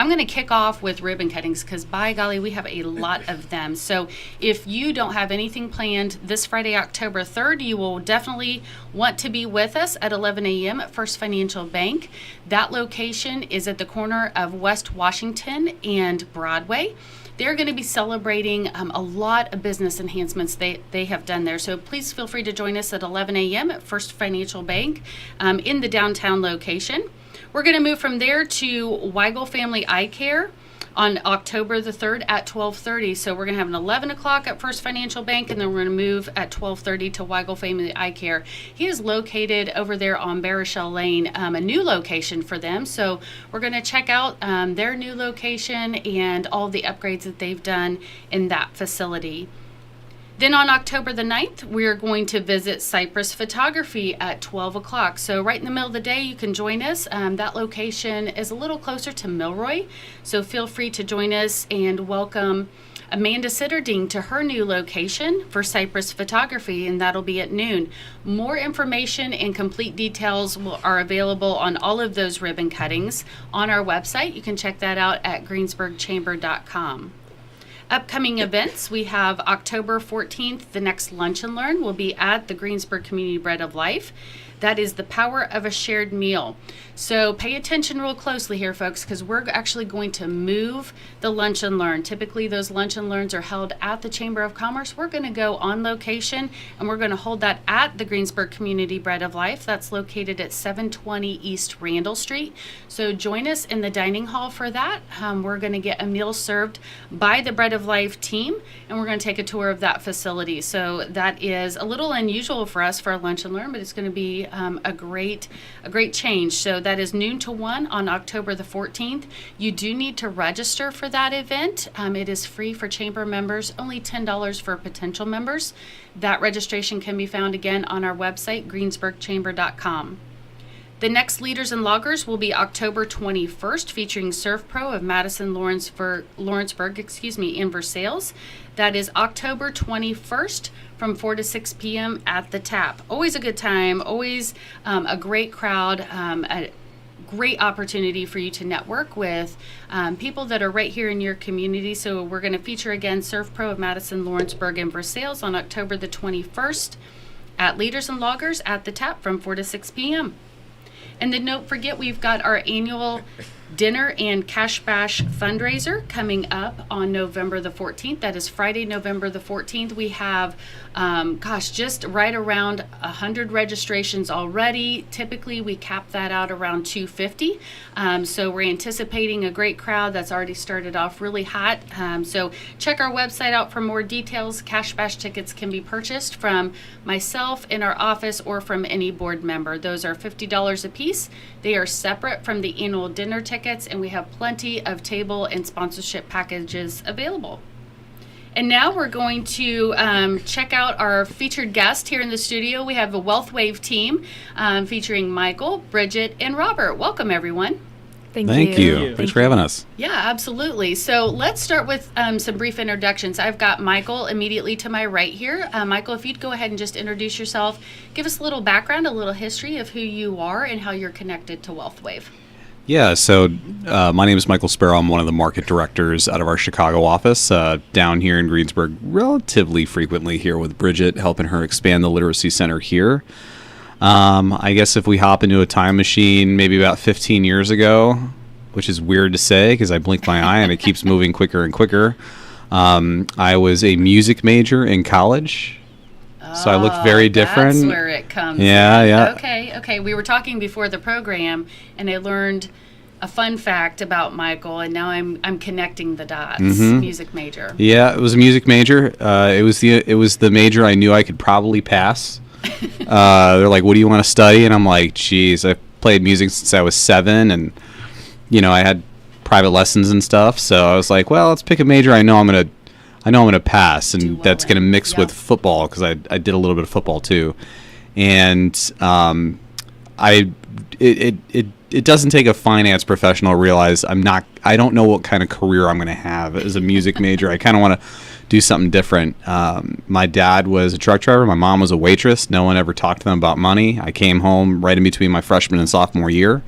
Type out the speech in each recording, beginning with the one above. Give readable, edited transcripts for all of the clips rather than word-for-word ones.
I'm going to kick off with ribbon cuttings because, by golly, we have a lot of them. So if you don't have anything planned this Friday, October 3rd, you will definitely want to be with us at 11 a.m. at First Financial Bank. That location is at the corner of West Washington and Broadway. They're going to be celebrating a lot of business enhancements they have done there. So please feel free to join us at 11 a.m. at First Financial Bank in the downtown location. We're going to move from there to Weigel Family Eye Care on October the 3rd at 12:30. So we're going to have an 11 o'clock at First Financial Bank, and then we're going to move at 12:30 to Weigel Family Eye Care. He is located over there on Baruchel Lane, a new location for them. So we're going to check out their new location and all the upgrades that they've done in that facility. Then on October the 9th, we're going to visit Cypress Photography at 12 o'clock. So right in the middle of the day, you can join us. That location is a little closer to Milroy. So feel free to join us and welcome Amanda Sitterding to her new location for Cypress Photography, and that'll be at noon. More information and complete details are available on all of those ribbon cuttings on our website. You can check that out at greensburgchamber.com. Upcoming events, we have October 14th, the next Lunch and Learn will be at the Greensburg Community Bread of Life. That is the power of a shared meal. So pay attention real closely here, folks, because we're actually going to move the Lunch and Learn. Typically, those Lunch and Learns are held at the Chamber of Commerce. We're going to go on location, and we're going to hold that at the Greensburg Community Bread of Life. That's located at 720 East Randall Street. So join us in the dining hall for that. We're going to get a meal served by the Bread of Life team, and we're going to take a tour of that facility. So that is a little unusual for us for a Lunch and Learn, but it's going to be a great change. So that is noon to 1 on October the 14th. You do need to register for that event. It is free for chamber members, only $10 for potential members. That registration can be found again on our website, greensburgchamber.com. The next Leaders and Loggers will be October 21st, featuring Surf Pro of Madison Lawrenceburg, in Versailles. That is October 21st from 4 to 6 p.m. at the Tap. Always a good time, always a great crowd, a great opportunity for you to network with people that are right here in your community. So we're going to feature again Surf Pro of Madison Lawrenceburg in Versailles on October the 21st at Leaders and Loggers at the Tap from 4 to 6 p.m. And then don't forget, we've got our annual dinner and cash bash fundraiser coming up on November the 14th. That is Friday, November the 14th. We have, just right around 100 registrations already. Typically, we cap that out around 250. So we're anticipating a great crowd. That's already started off really hot. So check our website out for more details. Cash bash tickets can be purchased from myself in our office or from any board member. Those are $50 a piece. They are separate from the annual dinner tickets, and we have plenty of table and sponsorship packages available. And now we're going to check out our featured guest here in the studio. We have a WealthWave team featuring Michael, Bridget, and Robert. Welcome, everyone. Thank you. Thanks for having us. Yeah, absolutely. So let's start with some brief introductions. I've got Michael immediately to my right here. Michael, if you'd go ahead and just introduce yourself, give us a little background, a little history of who you are and how you're connected to WealthWave. Yeah, so my name is Michael Sparrow. I'm one of the market directors out of our Chicago office down here in Greensburg, relatively frequently here with Bridget, helping her expand the Literacy Center here. I guess if we hop into a time machine maybe about 15 years ago, which is weird to say because I blink my eye and it keeps moving quicker and quicker, I was a music major in college. So I looked very different. That's where it comes in. Yeah. Okay. We were talking before the program, and I learned a fun fact about Michael, and now I'm connecting the dots. Mm-hmm. Music major. Yeah, it was a music major. It was the major I knew I could probably pass. They're like, "What do you want to study?" And I'm like, "Geez, I played music since I was 7, and I had private lessons and stuff. So I was like, well, let's pick a major I know I'm gonna pass, and that's gonna mix with football because I did a little bit of football too, and it doesn't take a finance professional to realize I don't know what kind of career I'm gonna have as a music major. I kind of want to do something different. My dad was a truck driver. My mom was a waitress. No one ever talked to them about money. I came home right in between my freshman and sophomore year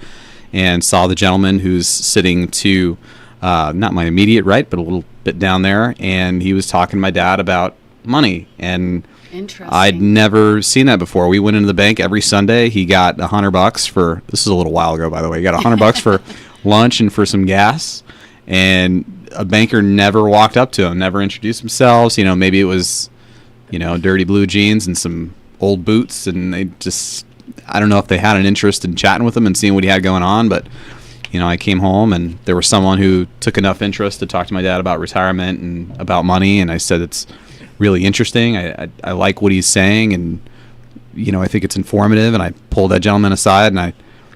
and saw the gentleman who's sitting to not my immediate right, but a little bit down there. And he was talking to my dad about money. And Interesting. I'd never seen that before. We went into the bank every Sunday. He got $100 for, this is a little while ago, by the way. He got $100 for lunch and for some gas. And a banker never walked up to him, never introduced themselves. You know, maybe it was, you know, dirty blue jeans and some old boots. And they just, I don't know if they had an interest in chatting with him and seeing what he had going on. But, you know, I came home and there was someone who took enough interest to talk to my dad about retirement and about money. And I said, it's really interesting. I like what he's saying, and you know, I think it's informative. And I pulled that gentleman aside and I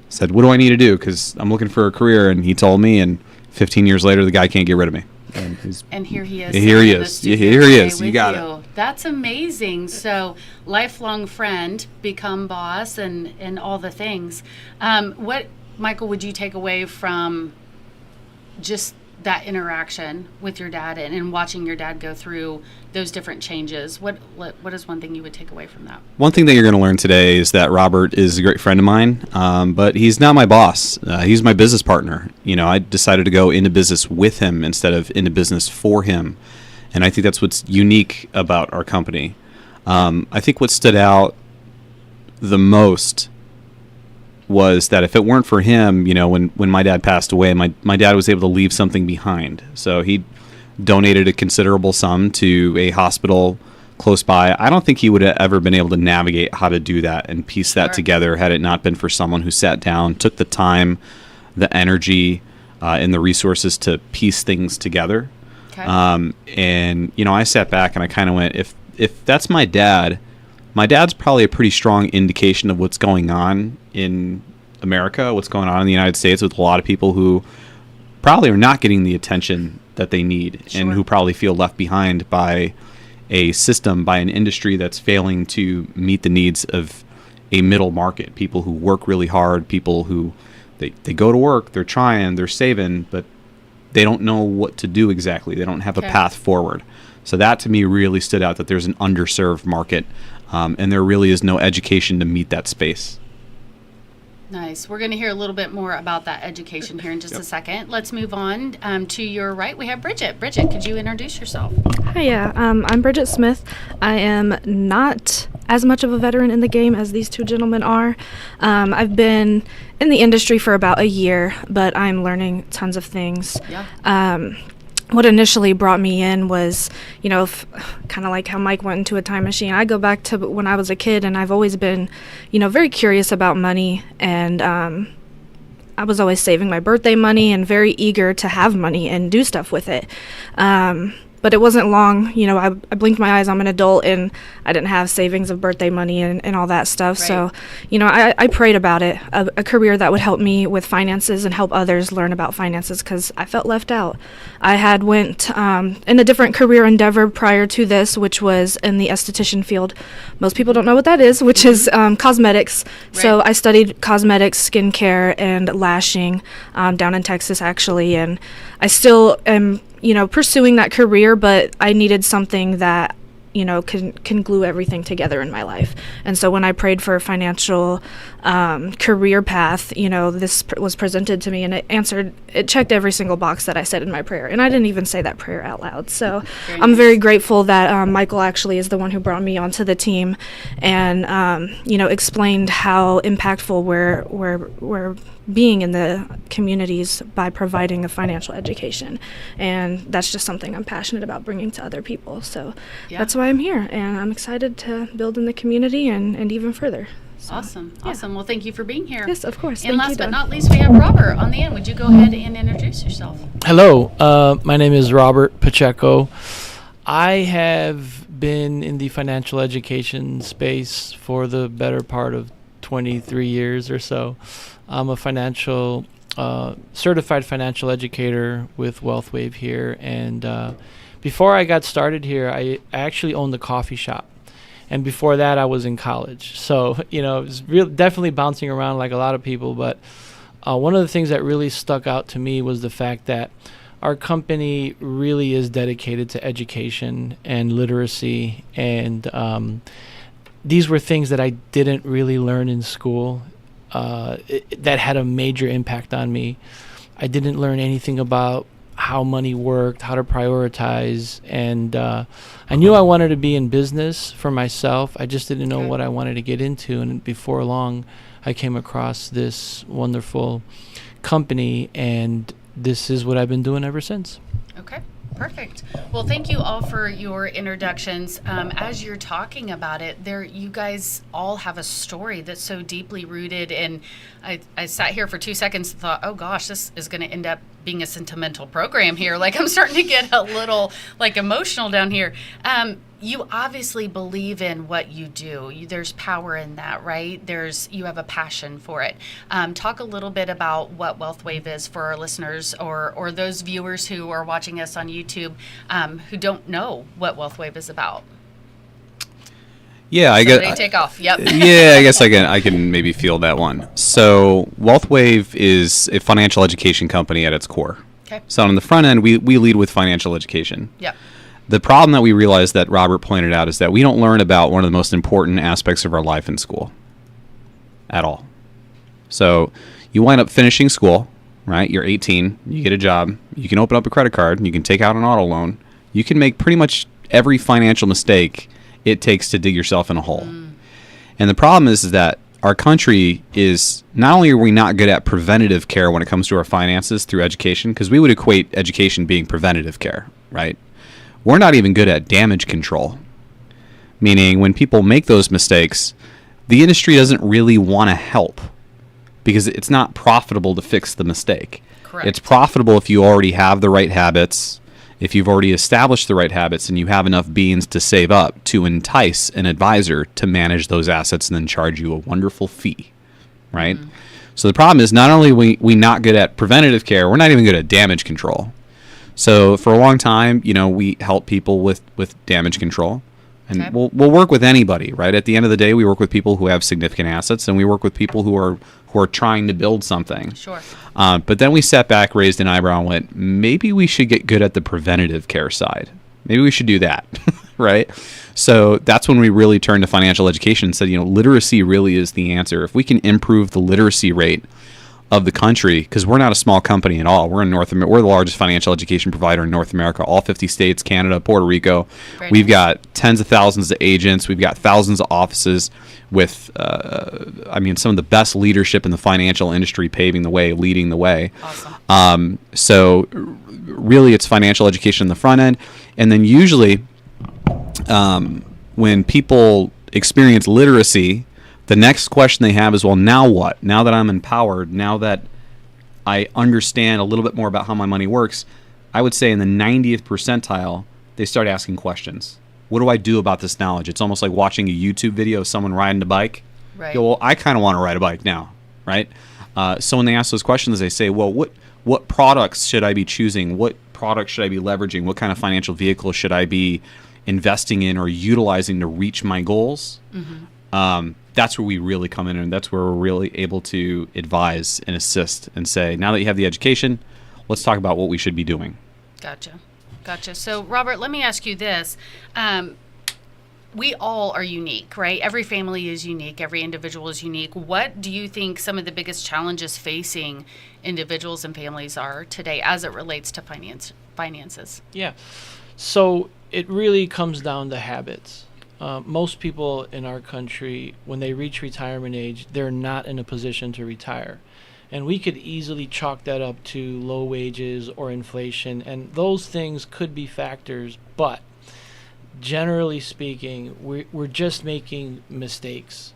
said, what do I need to do? Because I'm looking for a career. And he told me, and 15 years later, the guy can't get rid of me. And here he is. Here he is. Here he is. You got it. That's amazing. So, lifelong friend, become boss, and all the things. What, Michael, would you take away from just that interaction with your dad and watching your dad go through those different changes? What is one thing you would take away from that? One thing that you're going to learn today is that Robert is a great friend of mine, but he's not my boss. He's my business partner. You know, I decided to go into business with him instead of into business for him. And I think that's what's unique about our company. I think what stood out the most was that if it weren't for him, you know, when my dad passed away, my dad was able to leave something behind. So he donated a considerable sum to a hospital close by. I don't think he would have ever been able to navigate how to do that and piece that together had it not been for someone who sat down, took the time, the energy, and the resources to piece things together. Okay. And, you know, I sat back and I kind of went, if that's my dad's probably a pretty strong indication of what's going on in America, what's going on in the United States with a lot of people who probably are not getting the attention that they need. Sure. And who probably feel left behind by a system, by an industry that's failing to meet the needs of a middle market, people who work really hard, people who they go to work, they're trying, they're saving, but they don't know what to do exactly. They don't have a path forward. So that to me really stood out, that there's an underserved market. And there really is no education to meet that space. Nice. We're going to hear a little bit more about that education here in just a second. Let's move on. To your right, we have Bridget. Bridget, could you introduce yourself? Hi, I'm Bridget Smith. I am not as much of a veteran in the game as these two gentlemen are. I've been in the industry for about a year, but I'm learning tons of things. Yeah. What initially brought me in was, you know, kind of like how Mike went into a time machine. I go back to when I was a kid, and I've always been, you know, very curious about money, and I was always saving my birthday money and very eager to have money and do stuff with it. But it wasn't long, you know, I blinked my eyes, I'm an adult, and I didn't have savings of birthday money and all that stuff. Right. So, you know, I prayed about it, a career that would help me with finances and help others learn about finances, because I felt left out. I had went in a different career endeavor prior to this, which was in the esthetician field. Most people don't know what that is, which is cosmetics. Right. So I studied cosmetics, skincare, and lashing down in Texas, actually, and I still am, you know, pursuing that career, but I needed something that, you know, can glue everything together in my life. And so when I prayed for a financial career path, you know, this was presented to me, and it checked every single box that I said in my prayer. And I didn't even say that prayer out loud. So I'm very grateful that Michael actually is the one who brought me onto the team and, you know, explained how impactful we're being in the communities by providing a financial education. And that's just something I'm passionate about bringing to other people. So that's why I'm here, and I'm excited to build in the community and even further. So, awesome. Well, thank you for being here. Yes, of course. And last but not least, we have Robert on the end. Would you go ahead and introduce yourself? Hello, my name is Robert Pacheco. I have been in the financial education space for the better part of 23 years or so. I'm a certified financial educator with WealthWave here, and before I got started here, I actually owned a coffee shop, and before that, I was in college. So, you know, it was definitely bouncing around like a lot of people, but one of the things that really stuck out to me was the fact that our company really is dedicated to education and literacy, and these were things that I didn't really learn in school. That had a major impact on me. I didn't learn anything about how money worked, how to prioritize, and I knew I wanted to be in business for myself. I just didn't know Okay. what I wanted to get into, and before long, I came across this wonderful company, and this is what I've been doing ever since. Okay, perfect. Well, thank you all for your introductions. As you're talking about it, you guys all have a story that's so deeply rooted. And I sat here for 2 seconds and thought, oh gosh, this is going to end up being a sentimental program here. Like I'm starting to get a little like emotional down here. You obviously believe in what you do. There's power in that, right? You have a passion for it. Talk a little bit about what WealthWave is for our listeners or those viewers who are watching us on YouTube who don't know what WealthWave is about. Yeah, I Somebody get. take off. Yep. Yeah, I guess I can maybe field that one. So WealthWave is a financial education company at its core. Okay. So on the front end, we lead with financial education. Yep. The problem that we realized that Robert pointed out is that we don't learn about one of the most important aspects of our life in school at all. So you wind up finishing school, right? You're 18, you get a job, you can open up a credit card, you can take out an auto loan, you can make pretty much every financial mistake it takes to dig yourself in a hole. And the problem is that our country is, not only are we not good at preventative care when it comes to our finances through education, because we would equate education being preventative care, right? We're not even good at damage control, meaning when people make those mistakes, the industry doesn't really want to help because it's not profitable to fix the mistake. Correct. It's profitable if you already have the right habits, if you've already established the right habits and you have enough beans to save up to entice an advisor to manage those assets and then charge you a wonderful fee, right? So the problem is not only we not good at preventative care, we're not even good at damage control. So for a long time, we help people with damage control, and Okay. we'll work with anybody, right? At the end of the day, we work with people who have significant assets, and we work with people who are trying to build something. Sure. But then we sat back, raised an eyebrow, and went, maybe we should get good at the preventative care side. Maybe we should do that, right? So that's when we really turned to financial education and said, literacy really is the answer. If we can improve the literacy rate of the country, because we're not a small company at all. We're in North America. We're the largest financial education provider in North America, all 50 states, Canada, Puerto Rico. Very We've nice. got tens of thousands of agents. We've got thousands of offices with, some of the best leadership in the financial industry paving the way, leading the way. Awesome. So really it's financial education on the front end. And then usually when people experience literacy, the next question they have is, well, now what? Now that I'm empowered, now that I understand a little bit more about how my money works, I would say in the 90th percentile, they start asking questions. What do I do about this knowledge? It's almost like watching a YouTube video of someone riding a bike. Right. Go, well, I kind of want to ride a bike now, right? So when they ask those questions, they say, well, what products should I be choosing? What products should I be leveraging? What kind of financial vehicle should I be investing in or utilizing to reach my goals? That's where we really come in, and that's where we're really able to advise and assist and say, now that you have the education, let's talk about what we should be doing. Gotcha. So, Robert, let me ask you this. We all are unique, right? Every family is unique. Every individual is unique. What do you think some of the biggest challenges facing individuals and families are today as it relates to finances? Yeah. So it really comes down to habits. Most people in our country, when they reach retirement age, they're not in a position to retire. And we could easily chalk that up to low wages or inflation, and those things could be factors, but generally speaking, we're just making mistakes.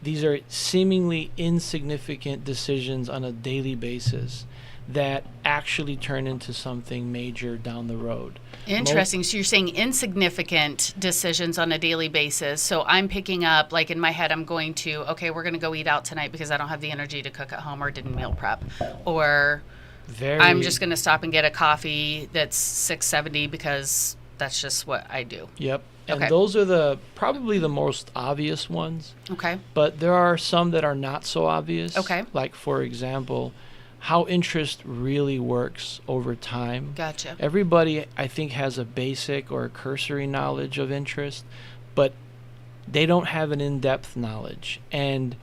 These are seemingly insignificant decisions on a daily basis that actually turn into something major down the road. Interesting. So you're saying insignificant decisions on a daily basis. So I'm picking up, like in my head, I'm going to, okay, we're going to go eat out tonight because I don't have the energy to cook at home or didn't meal prep. Or I'm just going to stop and get a coffee that's $6.70 because that's just what I do. Yep. And Okay. those are probably the most obvious ones. Okay. But there are some that are not so obvious. Okay. Like, for example, how interest really works over time. Gotcha. Everybody, I think, has a basic or a cursory knowledge of interest, but they don't have an in-depth knowledge. And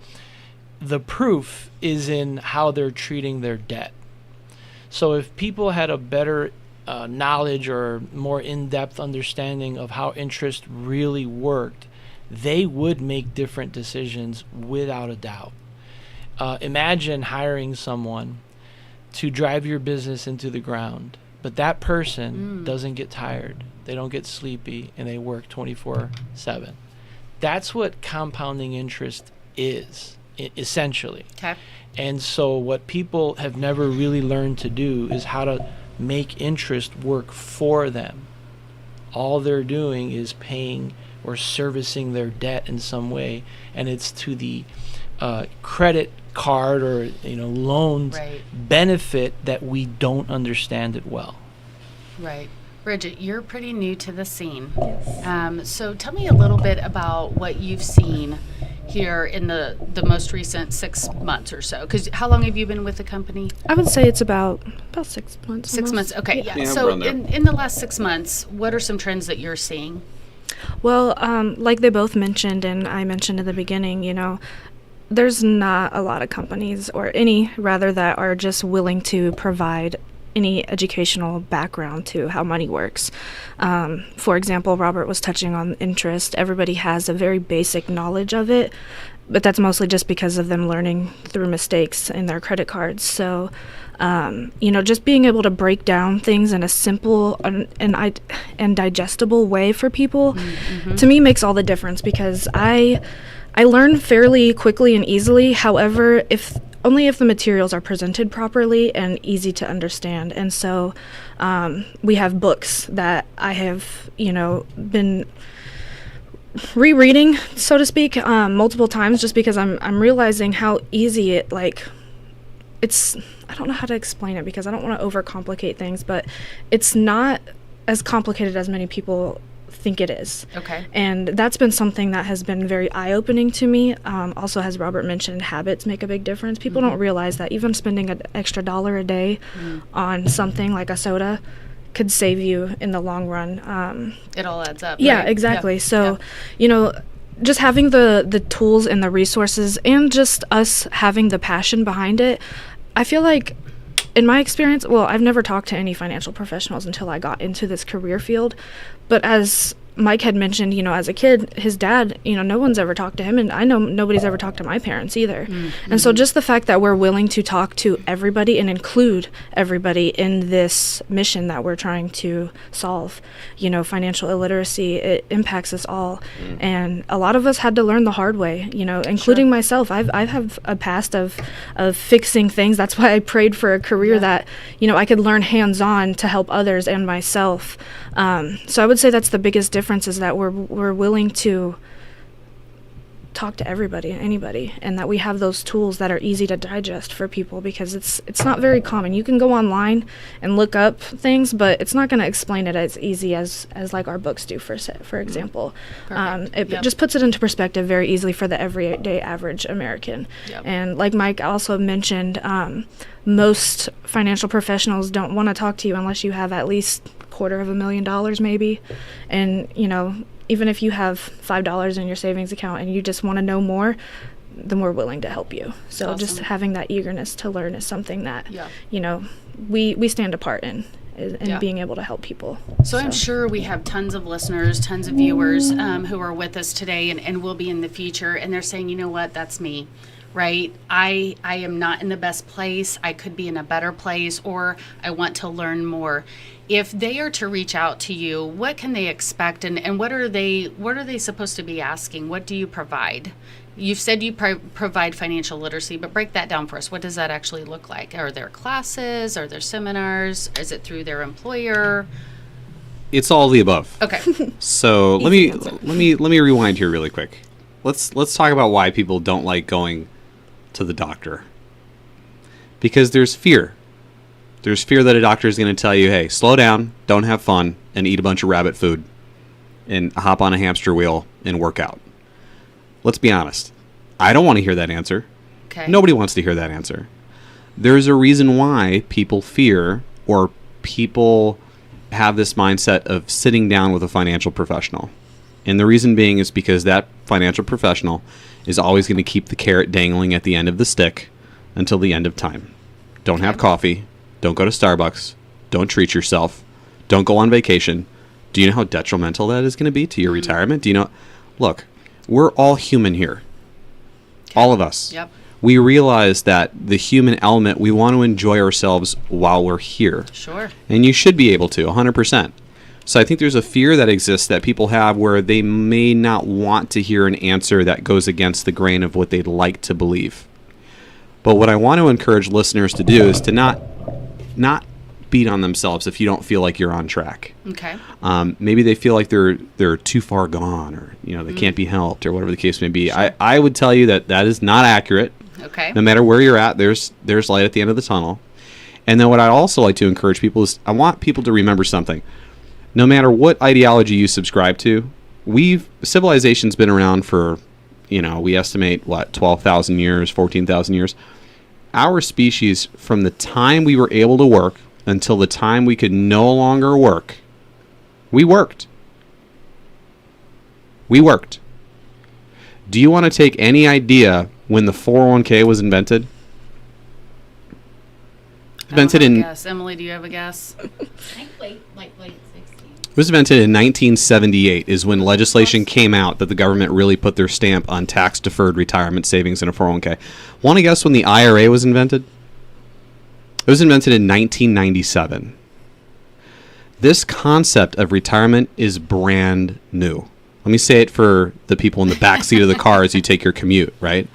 the proof is in how they're treating their debt. So if people had a better knowledge or more in-depth understanding of how interest really worked, they would make different decisions without a doubt. Imagine hiring someone to drive your business into the ground, but that person doesn't get tired, they don't get sleepy, and they work 24/7. That's what compounding interest is, essentially. Okay. And so what people have never really learned to do is how to make interest work for them. All they're doing is paying or servicing their debt in some way, and it's to the credit card or loans Right. benefit that we don't understand it well. Right. Bridget, you're pretty new to the scene. So tell me a little bit about what you've seen here in the most recent 6 months or so. Because how long have you been with the company? I would say it's about 6 months. 6 months. almost. Okay. Yeah. Yeah, So around there. in the last 6 months, what are some trends that you're seeing? Well, like they both mentioned, and I mentioned in the beginning, there's not a lot of companies, or any rather, that are just willing to provide any educational background to how money works. For example, Robert was touching on interest. Everybody has a very basic knowledge of it, but that's mostly just because of them learning through mistakes in their credit cards. So, just being able to break down things in a simple and digestible way for people, to me, makes all the difference, because I learn fairly quickly and easily. However, only if the materials are presented properly and easy to understand. And so we have books that I have, been rereading, so to speak, multiple times, just because I'm realizing how easy it's, I don't know how to explain it, because I don't want to overcomplicate things, but it's not as complicated as many people think it is. Okay. And that's been something that has been very eye-opening to me. Also, as Robert mentioned, habits make a big difference. People don't realize that even spending an extra $1 a day on something like a soda could save you in the long run. It all adds up. Yeah, right? exactly. Yeah. So, just having the tools and the resources, and just us having the passion behind it, I feel like, in my experience, well, I've never talked to any financial professionals until I got into this career field. But as Mike had mentioned, as a kid, his dad, no one's ever talked to him, and I know nobody's ever talked to my parents either. And so just the fact that we're willing to talk to everybody and include everybody in this mission that we're trying to solve, financial illiteracy, it impacts us all. And a lot of us had to learn the hard way, including myself. I have a past of fixing things. That's why I prayed for a career that, I could learn hands-on to help others and myself. So I would say that's the biggest difference, is that we're willing to talk to everybody and anybody, and that we have those tools that are easy to digest for people, because it's not very common. You can go online and look up things, but it's not going to explain it as easy as like our books do, for example. It Yep. just puts it into perspective very easily for the everyday average American. Yep. And like Mike also mentioned, most financial professionals don't want to talk to you unless you have at least $250,000 maybe. And even if you have $5 in your savings account and you just want to know more, then we're willing to help you. So just Awesome. having that eagerness to learn is something that Yeah. we stand apart in Yeah. being able to help people. So I'm sure we have tons of listeners, tons of viewers who are with us today and will be in the future, and they're saying, you know what, that's me, right? I am not in the best place. I could be in a better place, or I want to learn more. If they are to reach out to you, what can they expect, and what are they supposed to be asking? What do you provide? You've said you provide financial literacy, but break that down for us. What does that actually look like? Are there classes? Are there seminars? Is it through their employer? It's all of the above. Okay. So let me rewind here really quick. Let's talk about why people don't like going to the doctor. Because there's fear. There's fear that a doctor is going to tell you, hey, slow down, don't have fun, and eat a bunch of rabbit food, and hop on a hamster wheel and work out. Let's be honest. I don't want to hear that answer. Okay. Nobody wants to hear that answer. There's a reason why people fear, or people have this mindset of sitting down with a financial professional. And the reason being is because that financial professional is always going to keep the carrot dangling at the end of the stick until the end of time. Don't have coffee. Don't go to Starbucks. Don't treat yourself. Don't go on vacation. Do you know how detrimental that is going to be to your retirement? Do you know? Look, we're all human here. All of us. Yep. We realize that the human element, we want to enjoy ourselves while we're here. Sure. And you should be able to, 100%. So I think there's a fear that exists that people have where they may not want to hear an answer that goes against the grain of what they'd like to believe. But what I want to encourage listeners to do is to not beat on themselves if you don't feel like you're on track. Okay. Maybe they feel like they're too far gone, or they can't be helped, or whatever the case may be. Sure. I would tell you that is not accurate. Okay. No matter where you're at, there's light at the end of the tunnel. And then what I'd also like to encourage people is I want people to remember something. No matter what ideology you subscribe to, civilization's been around for, we estimate 12,000 years, 14,000 years. Our species, from the time we were able to work until the time we could no longer work, we worked. We worked. Do you want to take any idea when the 401k was invented? Invented in. Guess. Emily, do you have a guess? I think late 16. It was invented in 1978 is when legislation came out that the government really put their stamp on tax-deferred retirement savings in a 401k. Want to guess when the IRA was invented? It was invented in 1997. This concept of retirement is brand new. Let me say it for the people in the back seat of the car as you take your commute, right?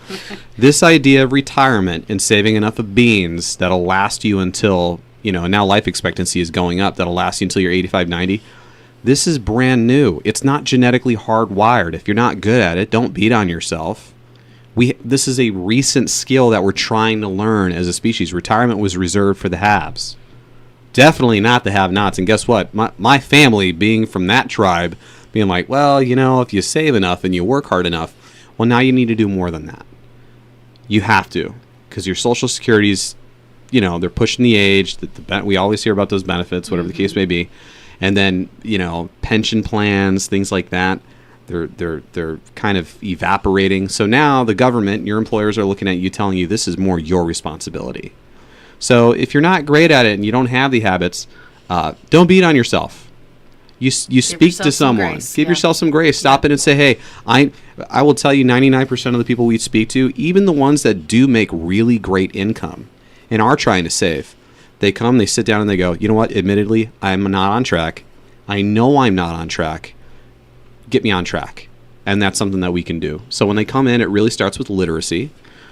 This idea of retirement and saving enough of beans that'll last you until, now life expectancy is going up, that'll last you until you're 85, 90. This is brand new. It's not genetically hardwired. If you're not good at it, don't beat on yourself. This is a recent skill that we're trying to learn as a species. Retirement was reserved for the haves. Definitely not the have-nots. And guess what? My family, being from that tribe, being like, well, if you save enough and you work hard enough, well, now you need to do more than that. You have to, because your Social Security's, they're pushing the age. We always hear about those benefits, whatever the case may be. And then, pension plans, things like that, they're kind of evaporating. So now the government, your employers are looking at you, telling you this is more your responsibility. So if you're not great at it and you don't have the habits, don't beat on yourself. You speak to someone. Give yourself some grace. Stop it and say, hey, I will tell you 99% of the people we speak to, even the ones that do make really great income and are trying to save, they come, they sit down and they go, you know what, admittedly, I'm not on track. I know I'm not on track. Get me on track. And that's something that we can do. So when they come in, it really starts with literacy.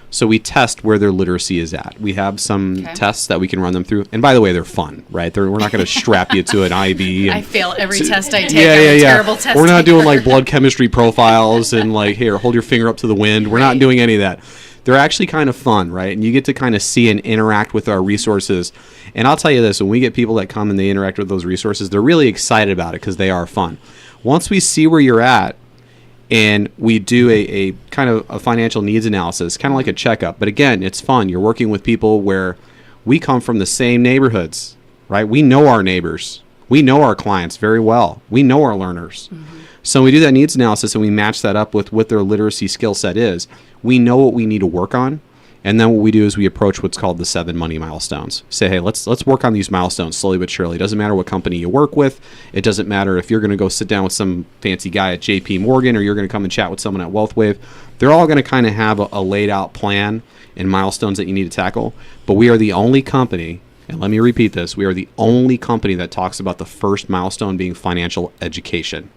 So we test where their literacy is at. We have some tests that we can run them through. And by the way, they're fun, right? We're not going to strap you to an IV. I fail every test I take. Yeah. Terrible test. We're not doing like blood chemistry profiles and like, here, hold your finger up to the wind. We're not doing any of that. They're actually kind of fun, right? And you get to kind of see and interact with our resources. And I'll tell you this, when we get people that come and they interact with those resources, they're really excited about it because they are fun. Once we see where you're at, and we do a kind of a financial needs analysis, kind of like a checkup. But again, it's fun. You're working with people where we come from the same neighborhoods, right? We know our neighbors. We know our clients very well. We know our learners. Mm-hmm. So we do that needs analysis and we match that up with what their literacy skill set is. We know what we need to work on. And then what we do is we approach what's called the 7 money milestones. Say, hey, let's work on these milestones slowly but surely. It doesn't matter what company you work with. It doesn't matter if you're going to go sit down with some fancy guy at JP Morgan or you're going to come and chat with someone at WealthWave. They're all going to kind of have a laid out plan and milestones that you need to tackle. But we are the only company, and let me repeat this, we are the only company that talks about the first milestone being financial education.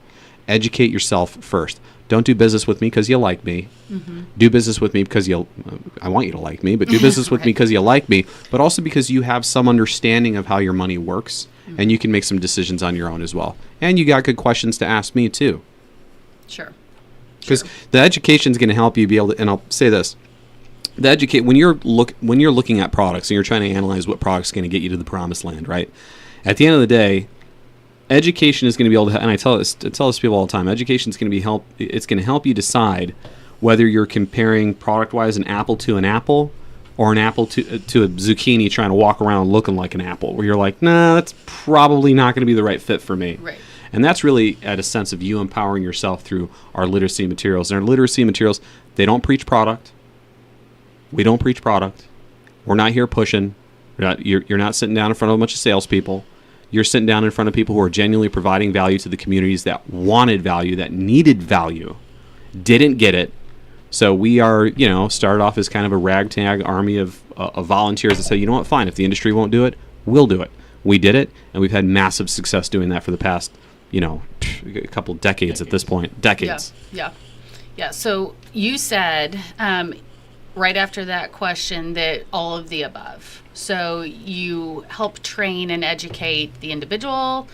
Educate yourself first. Don't do business with me because you like me. Mm-hmm. Do business with me because I want you to like me, but do business with me because you like me, but also because you have some understanding of how your money works, and you can make some decisions on your own as well. And you got good questions to ask me too. Sure. Because the education is going to help you be able to, and I'll say this, when you're looking at products and you're trying to analyze what product's going to get you to the promised land, right? At the end of the day, education is going to be able to, and I tell this to people all the time, education is going to it's going to help you decide whether you're comparing product-wise an apple to an apple or an apple to a zucchini trying to walk around looking like an apple, where you're like, nah, that's probably not going to be the right fit for me. Right. And that's really at a sense of you empowering yourself through our literacy materials. And our literacy materials, they don't preach product. We don't preach product. We're not here pushing. You're not sitting down in front of a bunch of salespeople. You're sitting down in front of people who are genuinely providing value to the communities that wanted value, that needed value, didn't get it. So we are, started off as kind of a ragtag army of volunteers that said, you know what, fine, if the industry won't do it, we'll do it. We did it, and we've had massive success doing that for the past, a couple decades at this point. Decades. Yeah. So you said right after that question that all of the above. So you help train and educate the individual,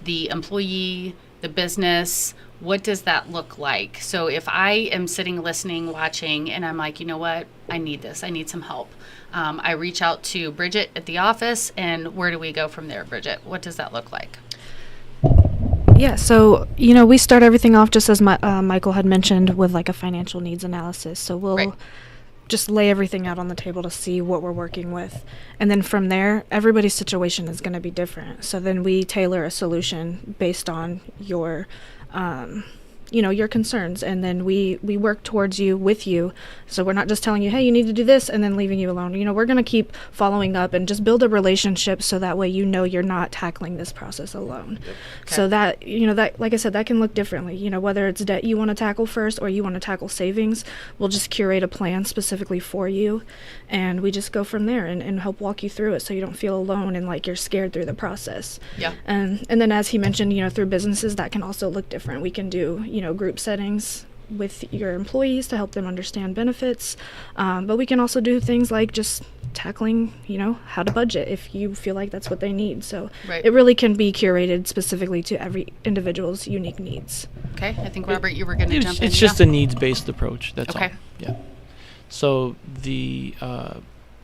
the employee, the business. What does that look like? So if I am sitting, listening, watching, and I'm like, you know what, I need this. I need some help. I reach out to Bridget at the office, and where do we go from there, Bridget? What does that look like? Yeah, so, we start everything off just as Michael had mentioned with like a financial needs analysis. So we'll Right. just lay everything out on the table to see what we're working with. And then from there, everybody's situation is going to be different. So then we tailor a solution based on your your concerns, and then we work towards you, with you. So we're not just telling you, hey, you need to do this, and then leaving you alone. We're going to keep following up and just build a relationship so that way you're not tackling this process alone. So that, that, like I said, that can look differently. Whether it's debt you want to tackle first or you want to tackle savings, we'll just curate a plan specifically for you, and we just go from there and help walk you through it so you don't feel alone and like you're scared through the process. Yeah. And then as he mentioned, through businesses, that can also look different. We can do, group settings with your employees to help them understand benefits. But we can also do things like just tackling, how to budget if you feel like that's what they need. So Right. it really can be curated specifically to every individual's unique needs. Okay. I think, Robert, you were going to jump in. It's just a needs-based approach. That's Okay. all. Yeah. So the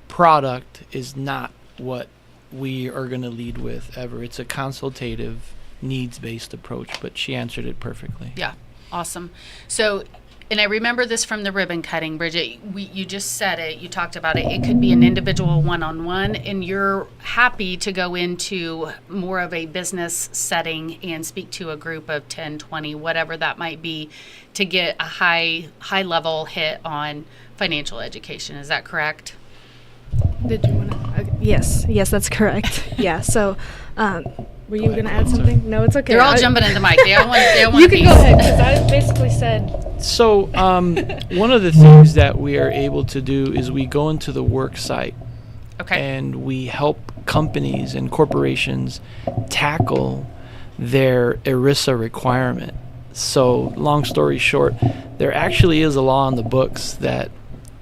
product is not what we are going to lead with ever. It's a consultative, needs-based approach. But she answered it perfectly. Yeah. Awesome. So, and I remember this from the ribbon cutting, Bridget. You just said it. You talked about it. It could be an individual one-on-one, and you're happy to go into more of a business setting and speak to a group of 10, 20, whatever that might be, to get a high-level hit on financial education. Is that correct? Did you want to? Yes, that's correct. Yeah. So, were you going to add something? No, it's okay. They're all jumping in the mic. They all want You a can piece. go ahead because I basically said. So one of the things that we are able to do is we go into the work site Okay. and we help companies and corporations tackle their ERISA requirement. So long story short, there actually is a law in the books that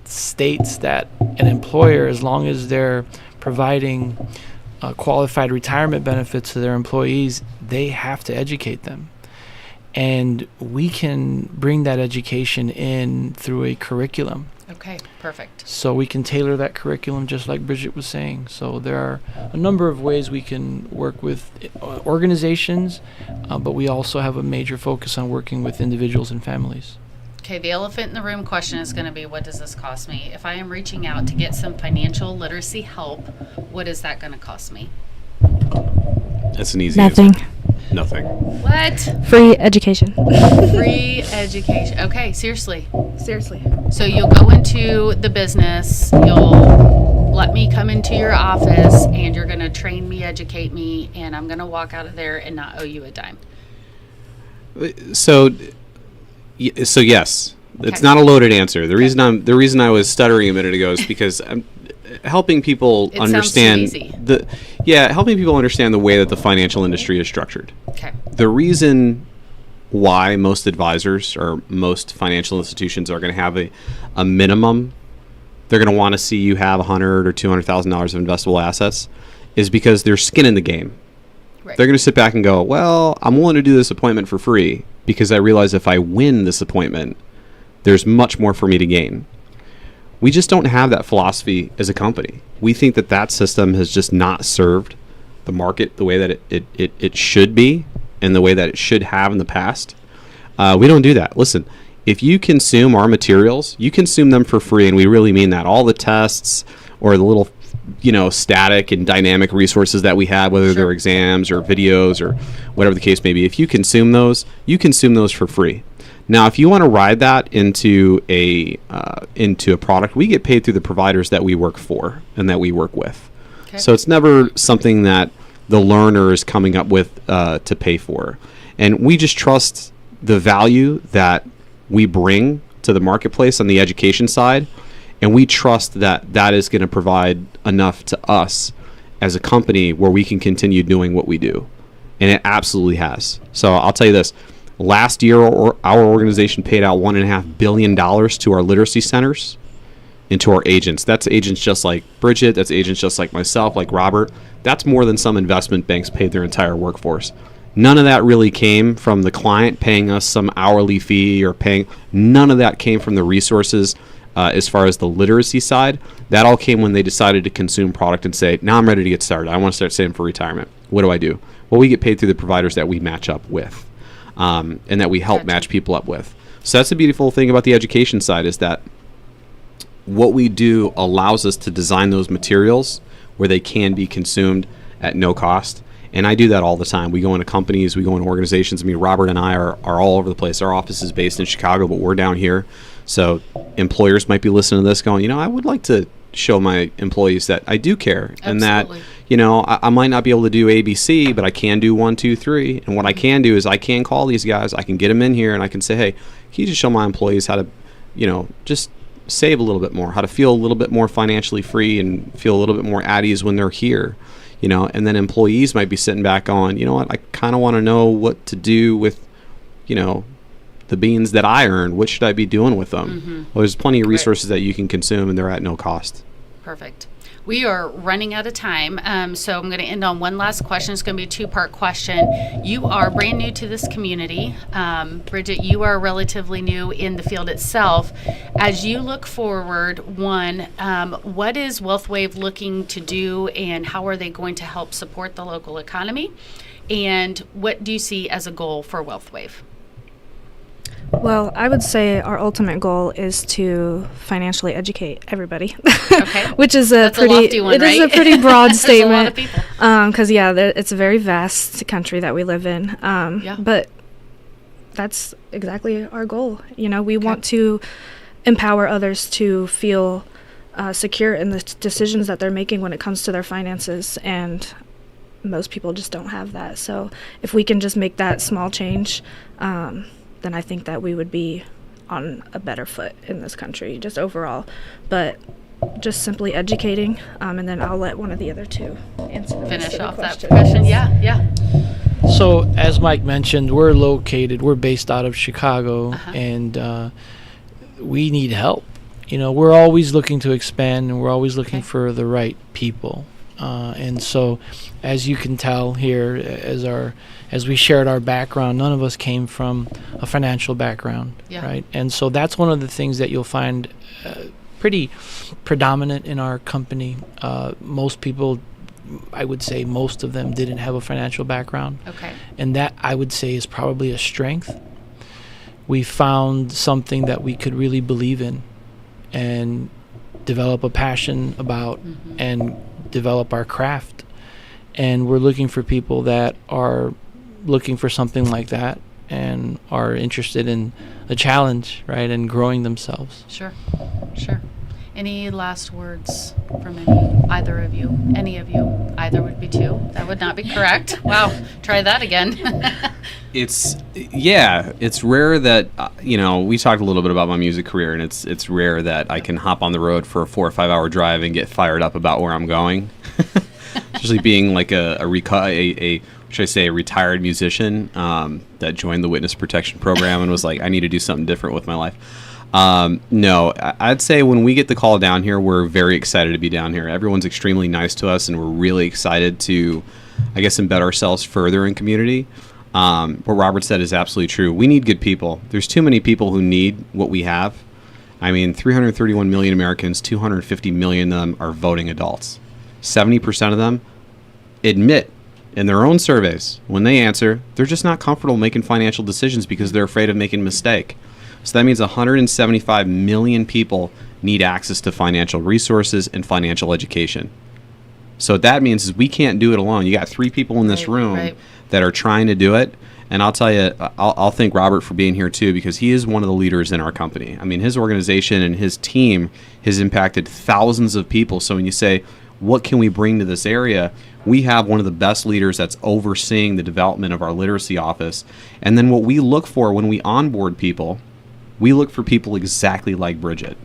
states that an employer, as long as they're providing qualified retirement benefits to their employees, they have to educate them. And we can bring that education in through a curriculum. Okay. Perfect. So we can tailor that curriculum just like Bridget was saying. So there are a number of ways we can work with organizations, but we also have a major focus on working with individuals and families. Okay, the elephant in the room question is going to be, what does this cost me? If I am reaching out to get some financial literacy help, what is that going to cost me? That's an easy Nothing. answer. Nothing. What? Free education. Free education. Okay, seriously. Seriously. So you'll go into the business, you'll let me come into your office, and you're going to train me, educate me, and I'm going to walk out of there and not owe you a dime. So yes, it's Okay. not a loaded answer. The reason I was stuttering a minute ago is because I'm helping people It sounds too understand easy. helping people understand the way that the financial industry is structured. Okay. The reason why most advisors or most financial institutions are going to have a minimum, they're going to want to see you have $100,000 or $200,000 of investable assets, is because there's skin in the game. Right. They're going to sit back and go, well, I'm willing to do this appointment for free because I realize if I win this appointment, there's much more for me to gain. We just don't have that philosophy as a company. We think that system has just not served the market the way that it should be and the way that it should have in the past. We don't do that. Listen, if you consume our materials, you consume them for free, and we really mean that. All the tests or the little static and dynamic resources that we have, whether they're exams or videos or whatever the case may be, if you consume those, for free. Now, if you want to ride that into a product, we get paid through the providers that we work for and that we work with. Okay. So it's never something that the learner is coming up with to pay for. And we just trust the value that we bring to the marketplace on the education side, and we trust that that is going to provide enough to us as a company where we can continue doing what we do. And it absolutely has. So I'll tell you this. Last year, our organization paid out $1.5 billion to our literacy centers and to our agents. That's agents just like Bridget. That's agents just like myself, like Robert. That's more than some investment banks paid their entire workforce. None of that really came from the client paying us some hourly fee or paying. None of that came from the resources as far as the literacy side. That all came when they decided to consume product and say, now I'm ready to get started. I want to start saving for retirement. What do I do? Well, we get paid through the providers that we match up with and that we help match people up with. So that's the beautiful thing about the education side, is that what we do allows us to design those materials where they can be consumed at no cost. And I do that all the time. We go into companies, we go into organizations. I mean, Robert and I are all over the place. Our office is based in Chicago, but we're down here. So employers might be listening to this going, I would like to show my employees that I do care. Absolutely. And that, I might not be able to do ABC, but I can do 1, 2, 3. And what I can do is I can call these guys, I can get them in here, and I can say, hey, can you just show my employees how to, just save a little bit more, how to feel a little bit more financially free and feel a little bit more at ease when they're here. And then employees might be sitting back on, I kind of want to know what to do with, the beans that I earn. What should I be doing with them? Mm-hmm. Well, there's plenty of resources that you can consume, and they're at no cost. Perfect. We are running out of time, so I'm going to end on one last question. It's going to be a two-part question. You are brand new to this community. Bridget, you are relatively new in the field itself. As you look forward, what is WealthWave looking to do, and how are they going to help support the local economy? And what do you see as a goal for WealthWave? Well, I would say our ultimate goal is to financially educate everybody. Okay. Which is That's a lofty one, it right? is a pretty broad There's statement. a lot of people. Because it's a very vast country that we live in. Yeah. But that's exactly our goal. We want to empower others to feel secure in the decisions that they're making when it comes to their finances, and most people just don't have that. So if we can just make that small change, then I think that we would be on a better foot in this country, just overall. But just simply educating, and then I'll let one of the other two answer the rest Finish of the off that question. question. Yeah. So, as Mike mentioned, we're based out of Chicago, and we need help. We're always looking to expand, and we're always looking for the right people. And so, as you can tell here, as we shared our background, none of us came from a financial background, right? And so that's one of the things that you'll find pretty predominant in our company. Most people, I would say most of them, didn't have a financial background. Okay. And that, I would say, is probably a strength. We found something that we could really believe in and develop a passion about, and develop our craft. And we're looking for people that are looking for something like that and are interested in a challenge, right, and growing themselves. Sure. Any last words from either of you? Any of you? Either would be two. That would not be correct. Wow. Try that again. It's rare that we talked a little bit about my music career, and it's rare that I can hop on the road for a 4 or 5 hour drive and get fired up about where I'm going. Especially being like a retired musician that joined the witness protection program and was like, I need to do something different with my life. No, I'd say when we get the call down here, we're very excited to be down here. Everyone's extremely nice to us, and we're really excited to, embed ourselves further in community. What Robert said is absolutely true. We need good people. There's too many people who need what we have. 331 million Americans, 250 million of them are voting adults. 70% of them admit in their own surveys, when they answer, they're just not comfortable making financial decisions because they're afraid of making a mistake. So that means 175 million people need access to financial resources and financial education. So what that means is we can't do it alone. You got 3 people in this room that are trying to do it. And I'll tell you, I'll thank Robert for being here too, because he is one of the leaders in our company. His organization and his team has impacted thousands of people. So when you say, what can we bring to this area? We have one of the best leaders that's overseeing the development of our literacy office. And then what we look for when we onboard people, we look for people exactly like Bridget,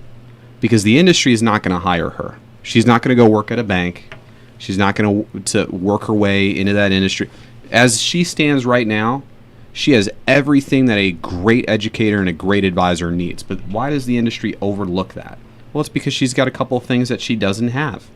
because the industry is not going to hire her. She's not going to go work at a bank. She's not going to work her way into that industry. As she stands right now, she has everything that a great educator and a great advisor needs. But why does the industry overlook that? Well, it's because she's got a couple of things that she doesn't have.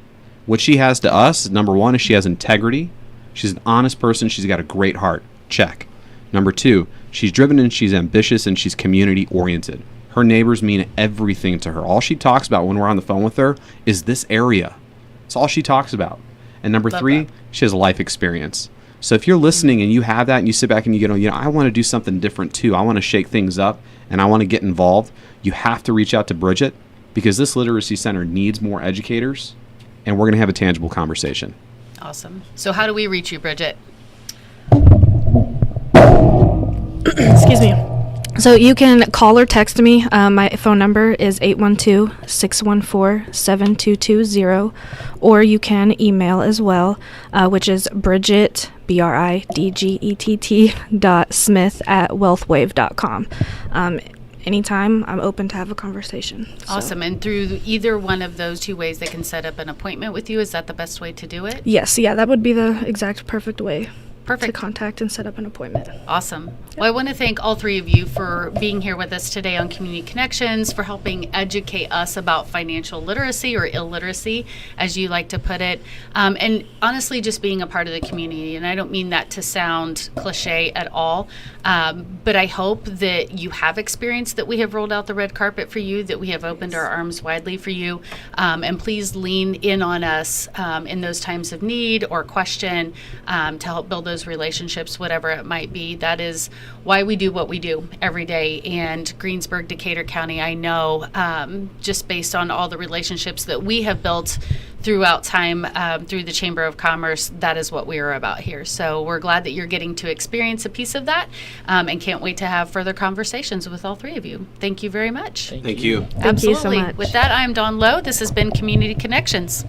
What she has to us, number one, is she has integrity. She's an honest person. She's got a great heart. Check. Number two, she's driven and she's ambitious and she's community oriented. Her neighbors mean everything to her. All she talks about when we're on the phone with her is this area. That's all she talks about. And number three, she has life experience. So if you're listening and you have that and you sit back and you go, I want to do something different too. I want to shake things up and I want to get involved. You have to reach out to Bridget, because this literacy center needs more educators, and we're going to have a tangible conversation. Awesome. So how do we reach you, Bridget? Excuse me. So you can call or text me. My phone number is 812-614-7220, or you can email as well, which is Bridget, BRIDGETT .smith@wealthwave.com. Anytime, I'm open to have a conversation. So. Awesome. And through either one of those two ways, they can set up an appointment with you. Is that the best way to do it? Yes, yeah, that would be the exact perfect way to Perfect. contact and set up an appointment. Awesome. Well, I want to thank all three of you for being here with us today on Community Connections, for helping educate us about financial literacy, or illiteracy, as you like to put it, and honestly, just being a part of the community. And I don't mean that to sound cliche at all, but I hope that you have experienced that we have rolled out the red carpet for you, that we have opened our arms widely for you, and please lean in on us in those times of need or question, to help build those relationships, whatever it might be. That is why we do what we do every day. And Greensburg, Decatur County, I know, just based on all the relationships that we have built throughout time, through the Chamber of Commerce, that is what we are about here. So we're glad that you're getting to experience a piece of that, and can't wait to have further conversations with all three of you. Thank you very much. Thank you. Thank you so Absolutely. much. With that, I'm Dawn Lowe. This has been Community Connections.